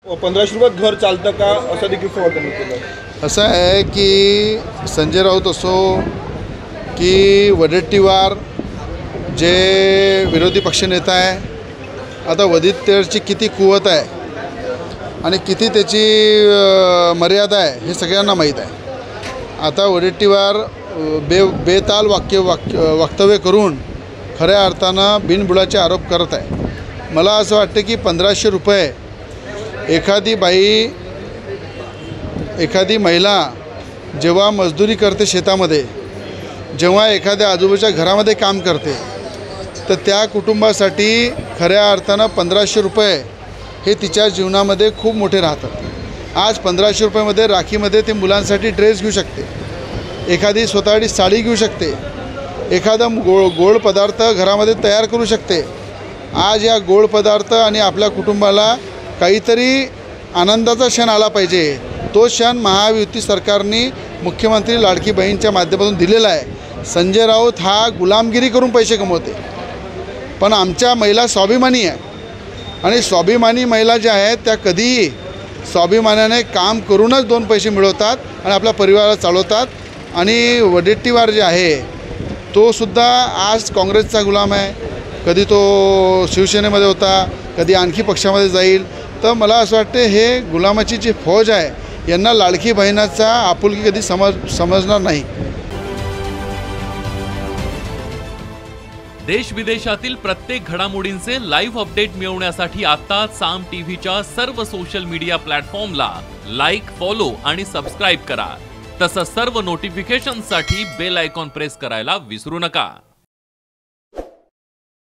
1500 रुपयात घर चालतं का असं देखील सवाल त्यांनी केलं। असं आहे की संजय राऊत असो की वडेट्टीवार जे विरोधी पक्षनेता आहे, आता वडेट्टीवारची किती कुवत आहे आणि किती त्याची मर्यादा आहे हे सगळ्यांना माहीत आहे। आता वडेट्टीवार बेताल वक्तव्य करून खऱ्या अर्थानं बिनबुडाचे आरोप करत आहे। मला असं वाटतं की 1500 रुपये एखादी महिला जेव्हा मजदुरी करते शेतामध्ये, जेव्हा एखाद्या आजूबाजूच्या घरामध्ये काम करते, तर त्या कुटुंबासाठी खऱ्या अर्थानं 1500 रुपये हे तिच्या जीवनामध्ये खूप मोठे राहतात। आज 1500 रुपयामध्ये राखीमध्ये ते मुलांसाठी ड्रेस घेऊ शकते, एखादी स्वतःची साडी घेऊ शकते, एखादा गोड पदार्थ घरामध्ये तयार करू शकते। आज या गोड पदार्थ आणि आपल्या कुटुंबाला काहीतरी आनंदाचा क्षण आला पाहिजे, तो क्षण महायुती सरकारने मुख्यमंत्री लाडकी बहीणच्या माध्यमातून दिलेला आहे। संजय राऊत हा गुलामगिरी करून पैसे कमवते, पण आमच्या महिला स्वाभिमानी आहे आणि स्वाभिमानी महिला ज्या आहेत त्या कधीही स्वाभिमानाने काम करूनच 2 पैसे मिळवतात आणि आपल्या परिवाराला चालवतात। आणि वडेट्टीवार जे आहे तो सुद्धा आज काँग्रेसचा गुलाम आहे, कधी तो शिवसेनेमध्ये होता, कधी आणखी पक्षामध्ये जाईल। तर मला असं वाटतं हे गुलामाची जी फौज आहे यांना लाडकी बहिणाचा आपुलकी कधी समजणार नाही। देश विदेशातील प्रत्येक घडामोडींचे लाईव्ह अपडेट मिळवण्यासाठी आता साम टीव्हीच्या सर्व सोशल मीडिया प्लॅटफॉर्मला लाईक, फॉलो आणि सबस्क्राईब करा। तसंच सर्व नोटिफिकेशनसाठी बेल आयकॉन प्रेस करायला विसरू नका।